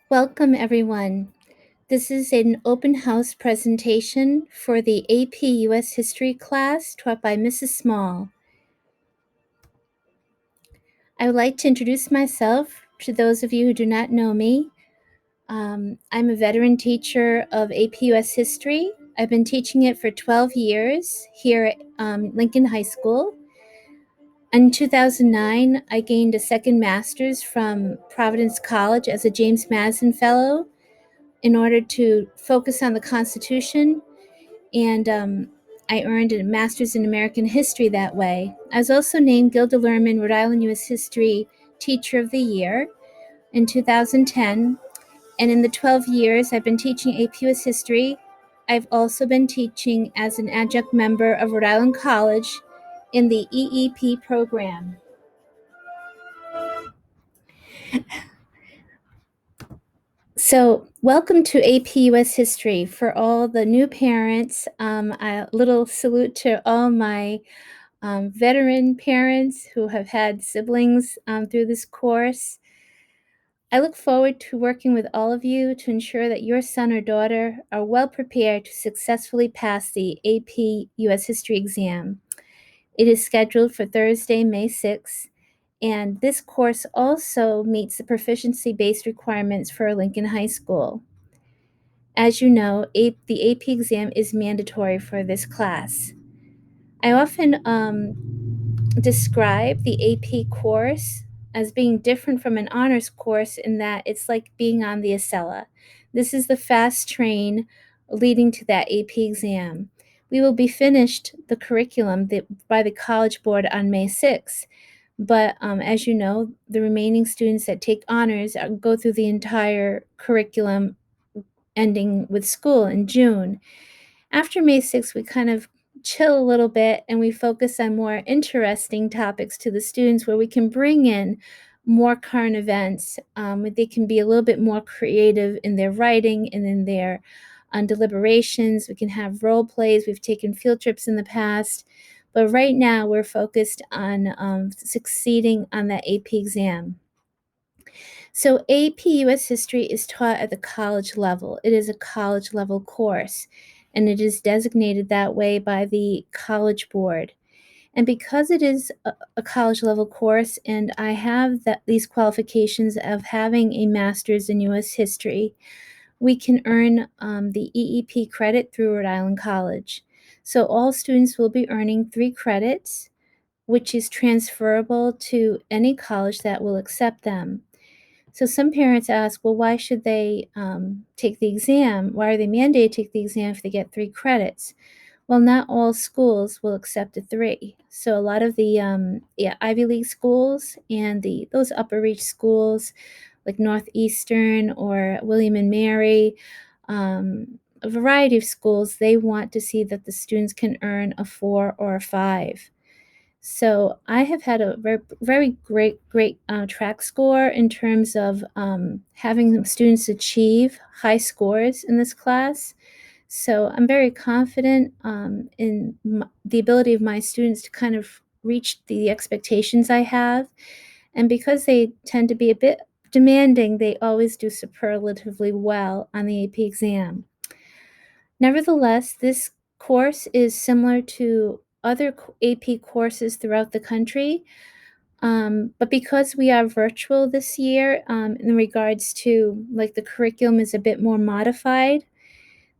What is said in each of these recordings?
Welcome, everyone. This is an open house presentation for the AP US History class taught by Mrs. Small. I would like to introduce myself to those of you who do not know me. I'm a veteran teacher of AP US History. I've been teaching it for 12 years here at Lincoln High School. In 2009, I gained a second master's from Providence College as a James Madison Fellow in order to focus on the Constitution, and I earned a master's in American history that way. I was also named Gilda Lerman Rhode Island U.S. History Teacher of the Year in 2010, and in the 12 years I've been teaching AP US History, I've also been teaching as an adjunct member of Rhode Island College in the EEP program. So, welcome to AP US History. For all the new parents, a little salute to all my veteran parents who have had siblings through this course. I look forward to working with all of you to ensure that your son or daughter are well prepared to successfully pass the AP US History exam. It is scheduled for Thursday, May 6th, and this course also meets the proficiency-based requirements for Lincoln High School. As you know, the AP exam is mandatory for this class. I often describe the AP course as being different from an honors course in that it's like being on the Acela. This is the fast train leading to that AP exam. We will be finished the curriculum by the College Board on May 6th. But as you know, the remaining students that take honors go through the entire curriculum ending with school in June. After May 6th, we kind of chill a little bit and we focus on more interesting topics to the students where we can bring in more current events. They can be a little bit more creative in their writing and in their deliberations. We can have role plays. We've taken field trips in the past. But right now, we're focused on succeeding on that AP exam. So AP US History is taught at the college level. It is a college level course, and it is designated that way by the College Board. And because it is a college level course, and I have these qualifications of having a master's in US History, we can earn the EEP credit through Rhode Island College. So all students will be earning 3 credits, which is transferable to any college that will accept them. So some parents ask, well, why should they take the exam? Why are they mandated to take the exam if they get 3 credits? Well, not all schools will accept a 3. So a lot of the Ivy League schools and those upper reach schools like Northeastern or William and Mary, a variety of schools, they want to see that the students can earn a 4 or a 5. So I have had a very, very great track score in terms of having students achieve high scores in this class. So I'm very confident in the ability of my students to kind of reach the expectations I have. And because they tend to be a bit demanding, they always do superlatively well on the AP exam. Nevertheless, this course is similar to other AP courses throughout the country, but because we are virtual this year, in regards to like the curriculum is a bit more modified,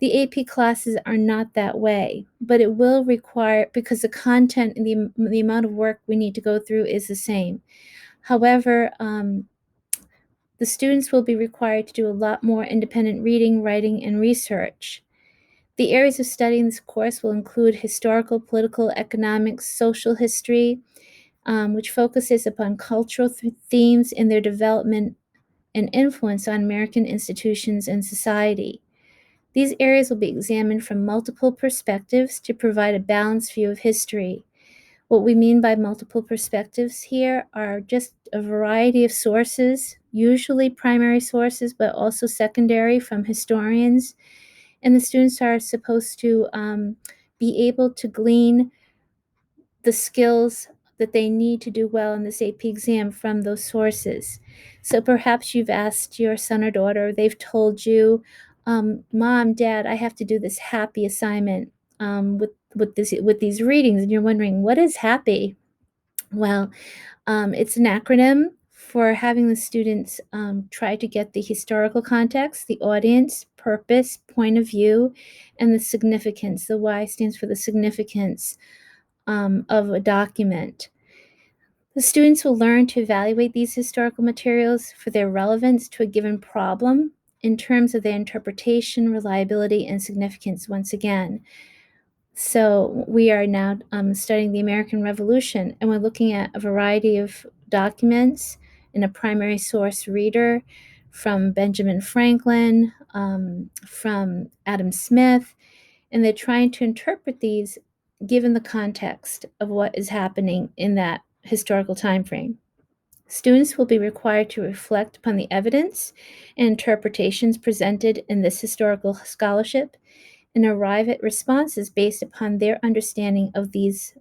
the AP classes are not that way, but it will require, because the content and the amount of work we need to go through is the same. However, the students will be required to do a lot more independent reading, writing, and research. The areas of study in this course will include historical, political, economic, social history, which focuses upon cultural themes and their development and influence on American institutions and society. These areas will be examined from multiple perspectives to provide a balanced view of history. What we mean by multiple perspectives here are just a variety of sources, usually primary sources, but also secondary from historians. And the students are supposed to be able to glean the skills that they need to do well in this AP exam from those sources. So perhaps you've asked your son or daughter, they've told you, Mom, Dad, I have to do this happy assignment with these readings, and you're wondering, what is happy? Well, it's an acronym for having the students try to get the historical context, the audience, purpose, point of view, and the significance. The Y stands for the significance of a document. The students will learn to evaluate these historical materials for their relevance to a given problem in terms of their interpretation, reliability, and significance once again. So we are now studying the American Revolution, and we're looking at a variety of documents in a primary source reader from Benjamin Franklin, from Adam Smith, and they're trying to interpret these given the context of what is happening in that historical time frame. Students will be required to reflect upon the evidence and interpretations presented in this historical scholarship and arrive at responses based upon their understanding of these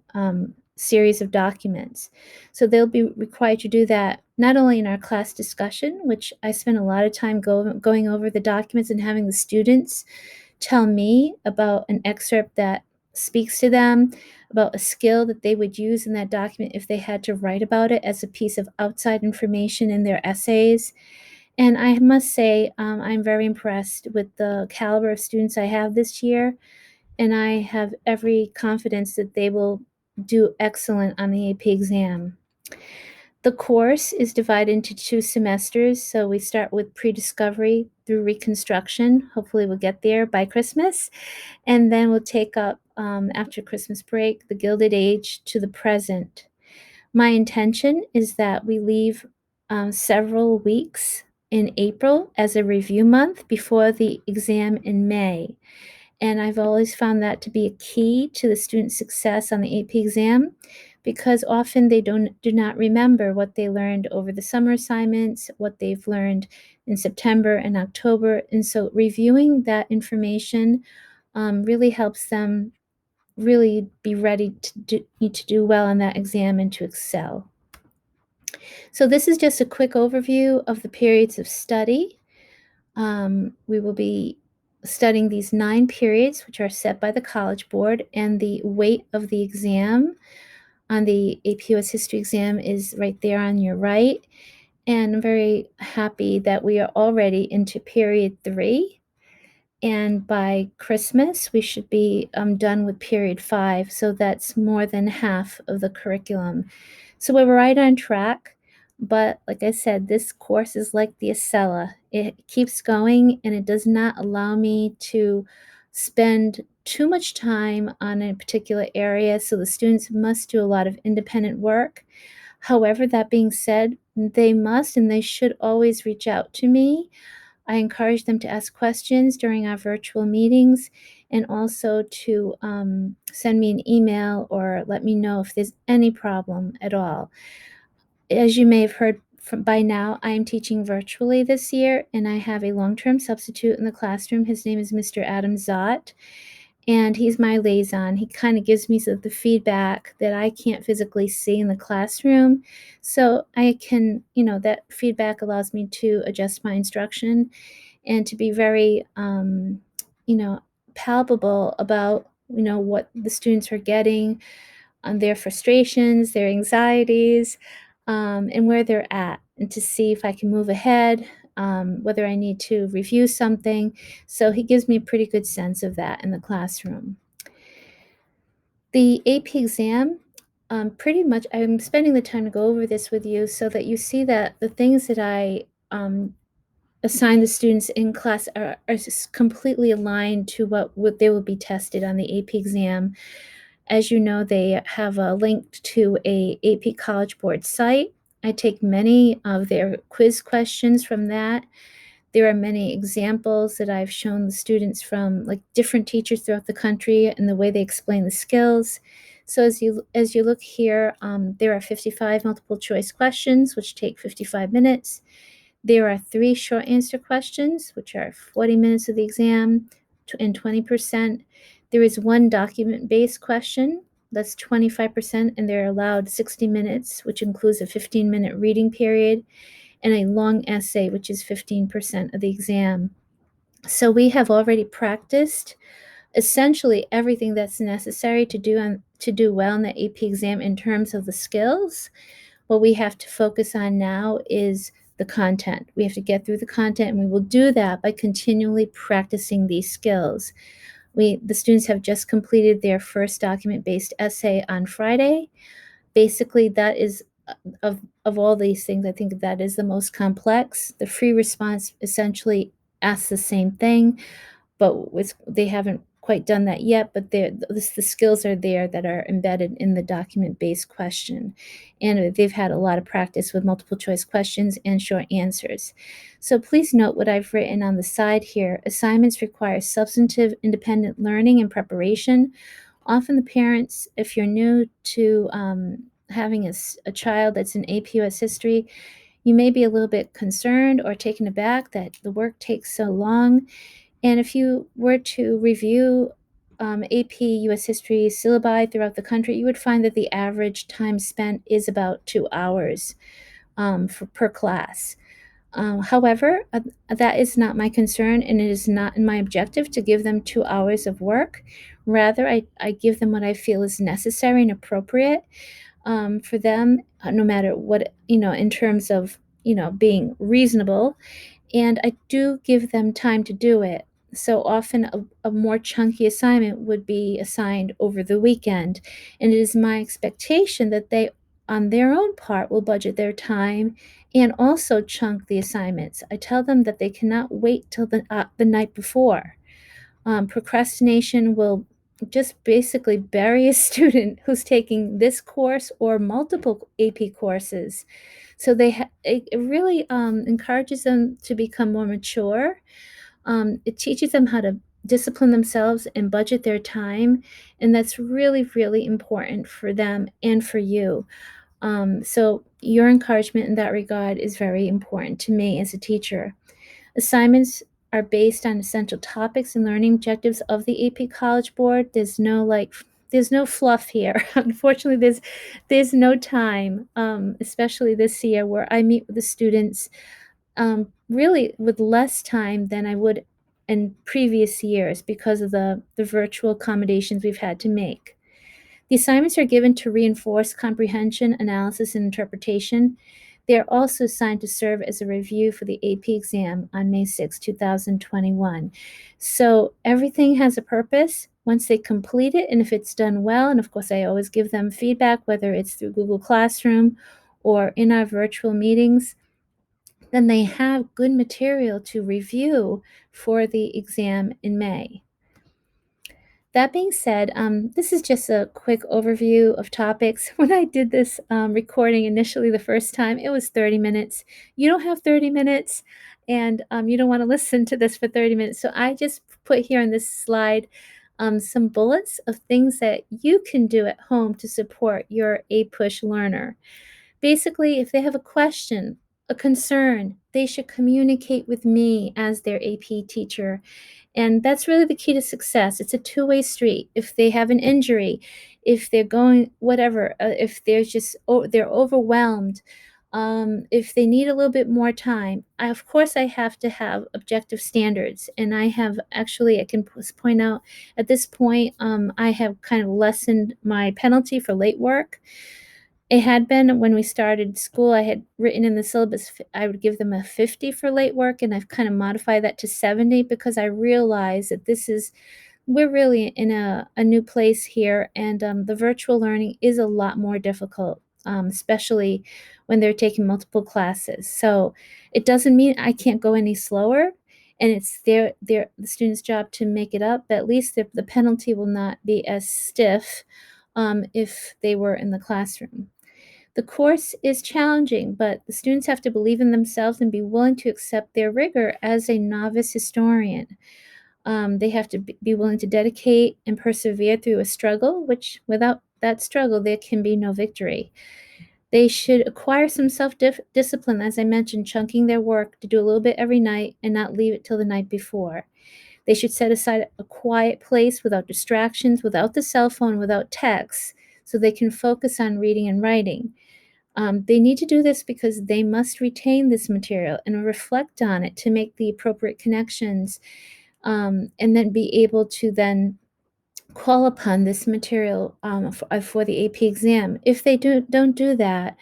series of documents. So they'll be required to do that not only in our class discussion, which I spend a lot of time going over the documents and having the students tell me about an excerpt that speaks to them, about a skill that they would use in that document if they had to write about it as a piece of outside information in their essays. And I must say, I'm very impressed with the caliber of students I have this year, and I have every confidence that they will do excellent on the AP exam. The course is divided into 2 semesters, so we start with pre-discovery through reconstruction. Hopefully we'll get there by Christmas, and then we'll take up, after Christmas break, the Gilded Age to the present. My intention is that we leave several weeks in April as a review month before the exam in May. And I've always found that to be a key to the student's success on the AP exam, because often they do not remember what they learned over the summer assignments, what they've learned in September and October. And so reviewing that information really helps them really be ready to do well on that exam and to excel. So this is just a quick overview of the periods of study. We will be studying these 9 periods, which are set by the College Board, and the weight of the exam on the AP US History exam is right there on your right. And I'm very happy that we are already into period 3. And by Christmas, we should be done with period 5. So that's more than half of the curriculum. So we're right on track. But like I said, this course is like the Acela. It keeps going, and it does not allow me to spend too much time on a particular area. So the students must do a lot of independent work. However, that being said, they must and they should always reach out to me. I encourage them to ask questions during our virtual meetings, and also to send me an email or let me know if there's any problem at all. As you may have heard by now, I am teaching virtually this year, and I have a long-term substitute in the classroom. His name is Mr. Adam Zott, and he's my liaison. He kind of gives me the feedback that I can't physically see in the classroom. So I can, that feedback allows me to adjust my instruction and to be very, palpable about, what the students are getting, on their frustrations, their anxieties, and where they're at, and to see if I can move ahead, whether I need to review something. So he gives me a pretty good sense of that in the classroom. The AP exam, pretty much, I'm spending the time to go over this with you so that you see that the things that I assign the students in class are completely aligned to what they will be tested on the AP exam. As you know, they have a link to a AP College Board site. I take many of their quiz questions from that. There are many examples that I've shown the students from different teachers throughout the country and the way they explain the skills. So as you look here, there are 55 multiple choice questions, which take 55 minutes. There are 3 short answer questions, which are 40 minutes of the exam and 20%. There is 1 document-based question, That's 25%, and they're allowed 60 minutes, which includes a 15-minute reading period, and a long essay, which is 15% of the exam. So we have already practiced essentially everything that's necessary to do well in the AP exam in terms of the skills. What we have to focus on now is the content. We have to get through the content, and we will do that by continually practicing these skills. The students have just completed their first document-based essay on Friday. Basically, that is of all these things, I think that is the most complex. The free response essentially asks the same thing, but they haven't quite done that yet, but the skills are there that are embedded in the document-based question. And they've had a lot of practice with multiple choice questions and short answers. So please note what I've written on the side here. Assignments require substantive independent learning and preparation. Often the parents, if you're new to having a child that's in AP US history, you may be a little bit concerned or taken aback that the work takes so long. And if you were to review AP US history syllabi throughout the country, you would find that the average time spent is about 2 hours per class. However, that is not my concern, and it is not in my objective to give them 2 hours of work. Rather, I give them what I feel is necessary and appropriate for them, no matter what, in terms of, being reasonable. And I do give them time to do it. So often, a more chunky assignment would be assigned over the weekend. And it is my expectation that they, on their own part, will budget their time and also chunk the assignments. I tell them that they cannot wait till the night before. Procrastination will just basically bury a student who's taking this course or multiple AP courses. So it really encourages them to become more mature. It teaches them how to discipline themselves and budget their time, and that's really, really important for them and for you. So your encouragement in that regard is very important to me as a teacher. Assignments are based on essential topics and learning objectives of the AP College Board. There's no fluff here. Unfortunately, there's no time, especially this year where I meet with the students really with less time than I would in previous years because of the virtual accommodations we've had to make. The assignments are given to reinforce comprehension, analysis, and interpretation. They are also assigned to serve as a review for the AP exam on May 6, 2021. So everything has a purpose. Once they complete it, and if it's done well, and of course I always give them feedback, whether it's through Google Classroom or in our virtual meetings, then they have good material to review for the exam in May. That being said, this is just a quick overview of topics. When I did this recording initially the first time, it was 30 minutes. You don't have 30 minutes, and you don't want to listen to this for 30 minutes. So I just put here on this slide some bullets of things that you can do at home to support your APUSH learner. Basically, if they have a question, a concern, they should communicate with me as their AP teacher. And that's really the key to success. It's a two-way street. If they have an injury, if they're going, whatever, if they're overwhelmed, if they need a little bit more time, of course, I have to have objective standards. And I can point out at this point, I have kind of lessened my penalty for late work. It had been when we started school, I had written in the syllabus, I would give them a 50 for late work, and I've kind of modified that to 70 because I realize that we're really in a new place here, and the virtual learning is a lot more difficult, especially when they're taking multiple classes. So it doesn't mean I can't go any slower, and it's the student's job to make it up, but at least the penalty will not be as stiff if they were in the classroom. The course is challenging, but the students have to believe in themselves and be willing to accept their rigor as a novice historian. They have to be willing to dedicate and persevere through a struggle, which without that struggle, there can be no victory. They should acquire some self-discipline, as I mentioned, chunking their work to do a little bit every night and not leave it till the night before. They should set aside a quiet place without distractions, without the cell phone, without texts, so they can focus on reading and writing. They need to do this because they must retain this material and reflect on it to make the appropriate connections, and then be able to then call upon this material for the AP exam. If they don't do that,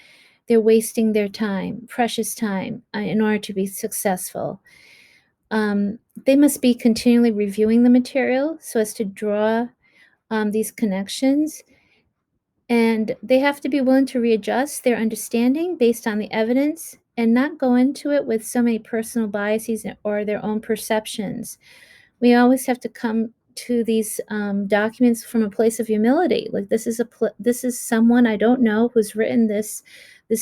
they're wasting their time, precious time, in order to be successful. They must be continually reviewing the material so as to draw these connections, and they have to be willing to readjust their understanding based on the evidence and not go into it with so many personal biases or their own perceptions. We always have to come to these documents from a place of humility. Like, this is someone I don't know who's written this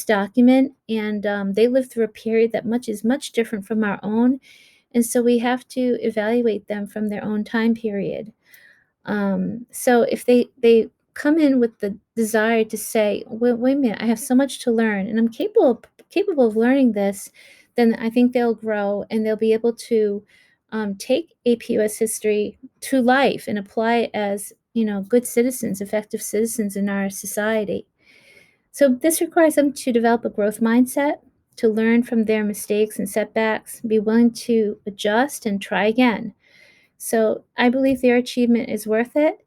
document, and they lived through a period that is much different from our own, and so we have to evaluate them from their own time period. So if they come in with the desire to say, wait a minute, I have so much to learn, and I'm capable of learning this, then I think they'll grow and they'll be able to take APUS history to life and apply it as, good citizens, effective citizens in our society. So this requires them to develop a growth mindset, to learn from their mistakes and setbacks, be willing to adjust and try again. So I believe their achievement is worth it.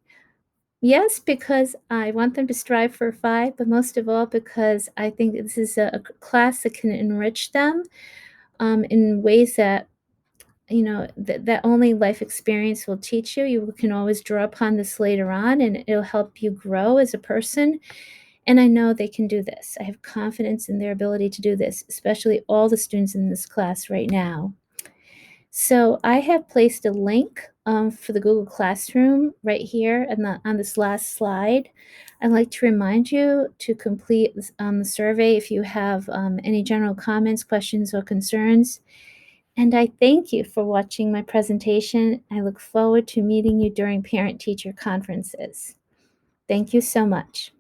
Yes, because I want them to strive for a 5, but most of all because I think this is a class that can enrich them in ways that, that only life experience will teach you. You can always draw upon this later on, and it'll help you grow as a person. And I know they can do this. I have confidence in their ability to do this, especially all the students in this class right now. So I have placed a link for the Google Classroom right here on this last slide. I'd like to remind you to complete the survey if you have any general comments, questions, or concerns. And I thank you for watching my presentation. I look forward to meeting you during parent-teacher conferences. Thank you so much.